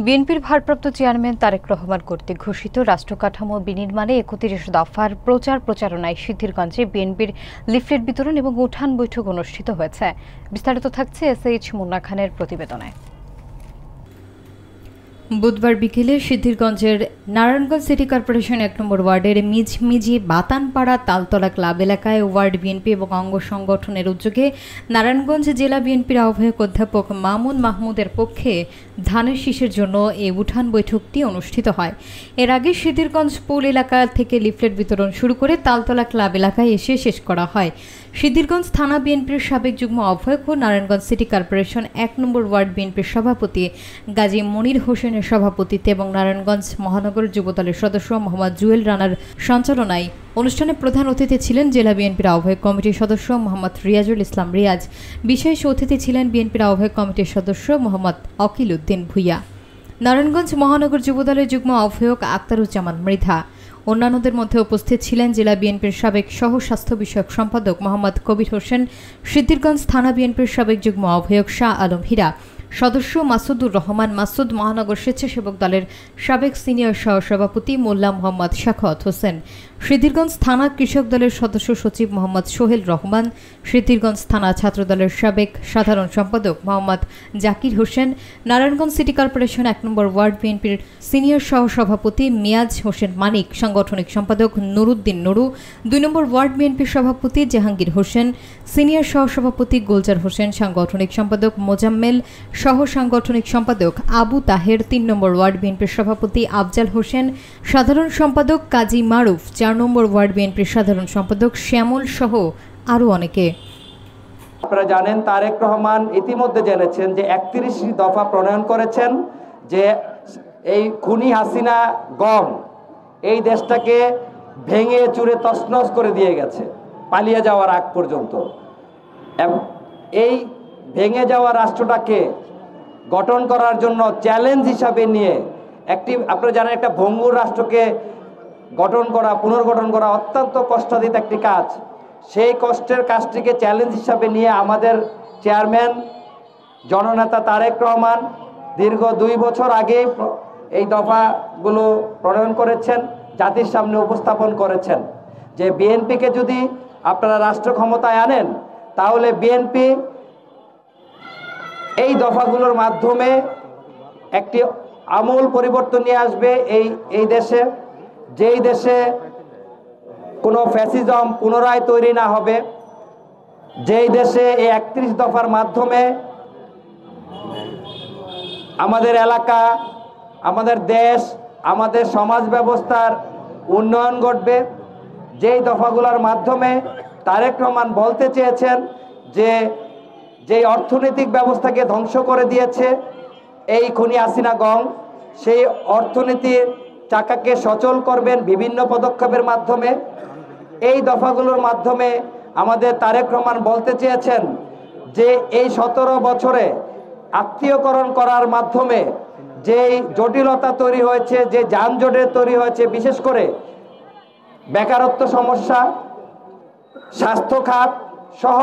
বিএনপির ভারপ্রাপ্ত চেয়ারম্যান তারেক রহমান কর্তৃক ঘোষিত রাষ্ট্র কাঠামো বিনির্মাণে ৩১ দফার প্রচারণায় সিদ্ধিরগঞ্জে বিএনপির লিফলেট বিতরণ এবং উঠান বৈঠক অনুষ্ঠিত হয়েছে। বিস্তারিত থাকছে এসএইচ মুন্না খানের প্রতিবেদনে। বুধবার বিকেলে সিদ্ধিরগঞ্জের নারায়ণগঞ্জ সিটি কর্পোরেশন ১ নম্বর ওয়ার্ডের মিঝমিঝি বাতানপাড়া তালতলা ক্লাব এলাকায় ওয়ার্ড বিএনপি এবং অঙ্গ সংগঠনের উদ্যোগে নারায়ণগঞ্জ জেলা বিএনপির আহ্বায়ক অধ্যাপক মামুন মাহমুদের পক্ষে ধানের শীষের জন্য এই উঠান বৈঠকটি অনুষ্ঠিত হয়। এর আগে সিদ্ধিরগঞ্জ পুল এলাকা থেকে লিফলেট বিতরণ শুরু করে তালতলা ক্লাব এলাকায় এসে শেষ করা হয়। সিদ্ধিরগঞ্জ থানা বিএনপির সাবেক যুগ্ম আহ্বায়ক ও নারায়ণগঞ্জ সিটি কর্পোরেশন ১ নম্বর ওয়ার্ড বিএনপির সভাপতি গাজী মনির হোসেনের সভাপতিত্বে এবং নারায়ণগঞ্জ মহানগর যুবদলের সদস্য মোহাম্মদ জুয়েল রানার সঞ্চালনায় অনুষ্ঠানে প্রধান অতিথি ছিলেন জেলা বিএনপির আহ্বায়ক কমিটির সদস্য মোহাম্মদ রিয়াজুল ইসলাম রিয়াজ। বিশেষ অতিথি ছিলেন বিএনপির আহ্বায়ক কমিটির সদস্য মোহাম্মদ অকিল উদ্দিন ভুইয়া, নারায়ণগঞ্জ মহানগর যুবদলের যুগ্ম আহ্বায়ক আক্তারুজ্জামান মৃধা। অন্যান্যদের মধ্যে উপস্থিত ছিলেন জেলা বিএনপির সাবেক সহ স্বাস্থ্য বিষয়ক সম্পাদক মোহাম্মদ কবির হোসেন, সিদ্ধিরগঞ্জ থানা বিএনপির সাবেক যুগ্ম আহ্বায়ক শাহ আলম হীরা, সদস্য মাসুদুর রহমান মাসুদ, মহানগর স্বেচ্ছাসেবক দলের সাবেক সিনিয়র সহসভাপতি মোল্লা মোহাম্মদ শাখাওয়াত হোসেন, সিদ্ধিরগঞ্জ থানা কৃষক দলের সদস্য সচিব মোহাম্মদ সোহেল রহমান, সিদ্ধিরগঞ্জ থানা ছাত্র দলের সাবেক সাধারণ সম্পাদক মোহাম্মদ জাকির হোসেন, নারায়ণগঞ্জ সিটি কর্পোরেশন ১ নম্বর ওয়ার্ড বিএনপির সিনিয়র সহসভাপতি মিয়াজ হোসেন মানিক, সাংগঠনিক সম্পাদক নুরুদ্দিন নুরু, ২ নম্বর ওয়ার্ড বিএনপির সভাপতি জাহাঙ্গীর হোসেন, সিনিয়র সহসভাপতি গুলজার হোসেন, সাংগঠনিক সম্পাদক মোজাম্মেল, সহ সাংগঠনিক সম্পাদক আবু তাহের, ৩ নম্বর ওয়ার্ড বিএনপির সভাপতি আফজাল হোসেন, সাধারণ সম্পাদক কাজী মারুফ, ৪ নম্বর ওয়ার্ড বিএনপির সাধারণ সম্পাদক শ্যামল সহ আরও অনেকে। আপনারা জানেন তারেক রহমান ইতিমধ্যে জেনেছেন যে ৩১ দফা প্রণয়ন করেছেন, যে এই খুনি হাসিনা গম এই দেশটাকে ভেঙে চুরে তছনছ করে দিয়ে গেছে পালিয়ে যাওয়ার আগ পর্যন্ত। এই ভেঙে যাওয়া রাষ্ট্রটাকে গঠন করার জন্য চ্যালেঞ্জ হিসাবে নিয়ে আপনারা জানেন একটা ভঙ্গুর রাষ্ট্রকে পুনর্গঠন করা অত্যন্ত কষ্টাধীন একটি কাজ। সেই কষ্টের কাজটিকে চ্যালেঞ্জ হিসাবে নিয়ে আমাদের চেয়ারম্যান জননেতা তারেক রহমান দীর্ঘ ২ বছর আগে এই দফাগুলো প্রণয়ন করেছেন, জাতির সামনে উপস্থাপন করেছেন যে বিএনপিকে যদি আপনারা রাষ্ট্র ক্ষমতায় আনেন তাহলে বিএনপি এই দফাগুলোর মাধ্যমে একটি আমূল পরিবর্তন নিয়ে আসবে এই দেশে, যেই দেশে কোনো ফ্যাসিজম পুনরায় তৈরি না হবে, যেই দেশে এই ৩১ দফার মাধ্যমে আমাদের এলাকা, আমাদের দেশ, আমাদের সমাজ ব্যবস্থার উন্নয়ন ঘটবে। যেই দফাগুলোর মাধ্যমে তারেক রহমান বলতে চেয়েছেন যে যেই অর্থনৈতিক ব্যবস্থাকে ধ্বংস করে দিয়েছে এই খুনি হাসিনা গং, সেই অর্থনীতির চাকাকে সচল করবেন বিভিন্ন পদক্ষেপের মাধ্যমে। এই দফাগুলোর মাধ্যমে আমাদের তারেক রহমান বলতে চেয়েছেন যে এই ১৭ বছরে আত্মীয়করণ করার মাধ্যমে যেই জটিলতা তৈরি হয়েছে, যে যানজটের তৈরি হয়েছে, বিশেষ করে বেকারত্ব সমস্যা, স্বাস্থ্য খাত সহ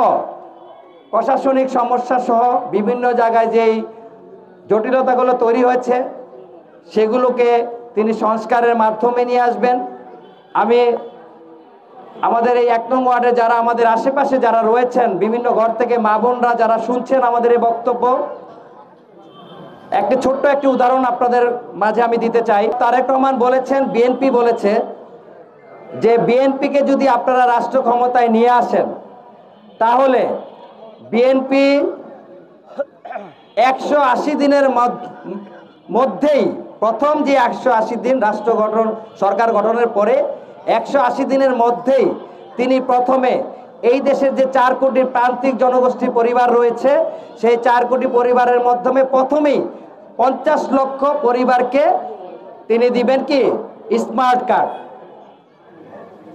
প্রশাসনিক সমস্যা সহ বিভিন্ন জায়গায় যেই জটিলতাগুলো তৈরি হয়েছে সেগুলোকে তিনি সংস্কারের মাধ্যমে নিয়ে আসবেন। আমি আমাদের এই ১ নং ওয়ার্ডে যারা আমাদের আশেপাশে যারা রয়েছেন, বিভিন্ন ঘর থেকে মা বোনরা যারা শুনছেন আমাদের এই বক্তব্য, ছোট্ট একটি উদাহরণ আপনাদের মাঝে আমি দিতে চাই। তারেক রহমান বলেছেন, বিএনপি বলেছে যে বিএনপিকে যদি আপনারা রাষ্ট্র ক্ষমতায় নিয়ে আসেন তাহলে বিএনপি ১৮০ দিনের মধ্যেই, প্রথম যে ১৮০ দিন সরকার গঠনের পরে ১৮০ দিনের মধ্যেই তিনি প্রথমে এই দেশের যে ৪ কোটি প্রান্তিক জনগোষ্ঠী পরিবার রয়েছে সেই ৪ কোটি পরিবারের মাধ্যমে প্রথমেই ৫০ লক্ষ পরিবারকে তিনি দিবেন কি স্মার্ট কার্ড,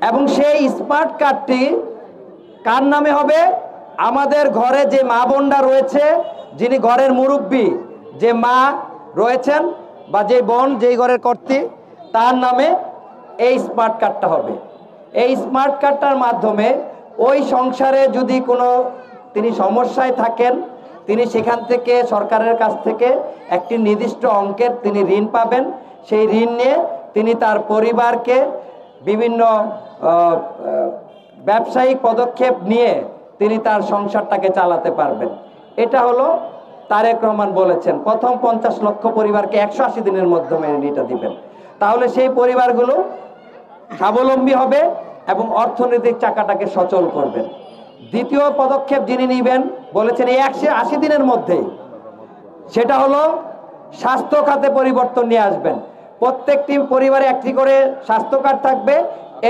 এবং সেই স্মার্ট কার্ডটি কার নামে হবে? আমাদের ঘরে যে মা বোনরা রয়েছে, যিনি ঘরের মুরব্বী, যে মা রয়েছেন বা যে বোন যেই ঘরের কর্ত্রী, তার নামে এই স্মার্ট কার্ডটা হবে। এই স্মার্ট কার্ডটার মাধ্যমে ওই সংসারে যদি কোনো তিনি সমস্যায় থাকেন তিনি সেখান থেকে সরকারের কাছ থেকে একটি নির্দিষ্ট অঙ্কের তিনি ঋণ পাবেন। সেই ঋণ নিয়ে তিনি তার পরিবারকে বিভিন্ন ব্যবসায়িক পদক্ষেপ নিয়ে তিনি তার সংসারটাকে চালাতে পারবেন। এটা হলো তারেক রহমান বলেছেন প্রথম 50 লক্ষ পরিবারকে 180 দিনের মাধ্যমে ঋণটা দিবেন। তাহলে সেই পরিবারগুলো স্বাবলম্বী হবে এবং অর্থনৈতিক চাকাটাকে সচল করবেন। দ্বিতীয় পদক্ষেপ যিনি নেবেন বলেছেন এই 180 দিনের মধ্যেই, সেটা হলো স্বাস্থ্য খাতে পরিবর্তন নিয়ে আসবেন। প্রত্যেকটি পরিবারে একটি করে স্বাস্থ্য কার্ড থাকবে,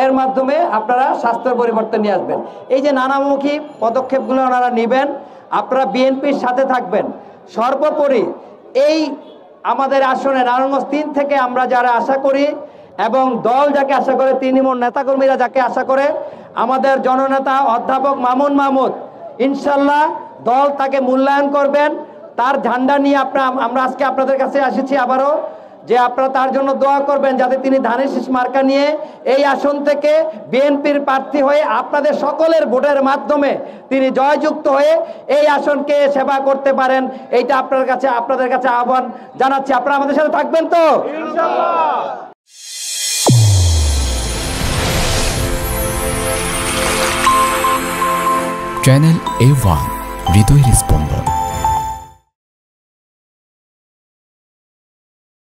এর মাধ্যমে আপনারা স্বাস্থ্যের পরিবর্তন নিয়ে আসবেন। এই যে নানামুখী পদক্ষেপগুলো ওনারা নেবেন, আপনারা বিএনপির সাথে থাকবেন। সর্বোপরি এই আমাদের আসনে নারায়ণগঞ্জ 3 থেকে আমরা যারা আশা করি এবং দল যাকে আশা করে, তৃণমূল নেতাকর্মীরা যাকে আশা করে, আমাদের জননেতা অধ্যাপক মামুন মাহমুদ, ইনশাল্লাহ দল তাকে মূল্যায়ন করবেন। তার ঝান্ডা নিয়ে আমরা আজকে আপনাদের কাছে এসেছি আবারও, যে আপনারা তার জন্য দোয়া করবেন যাতে তিনি ধানের শীষ মার্কা নিয়ে এই আসন থেকে বিএনপির প্রার্থী হয়ে আপনাদের সকলের ভোটের মাধ্যমে তিনি জয়যুক্ত হয়ে এই আসনকে সেবা করতে পারেন। এইটা আপনাদের কাছে আহ্বান জানাচ্ছি। আপনারা আমাদের সাথে থাকবেন তো ইনশাআল্লাহ। চ্যানেল A1 হৃদয়ের স্পন্দন।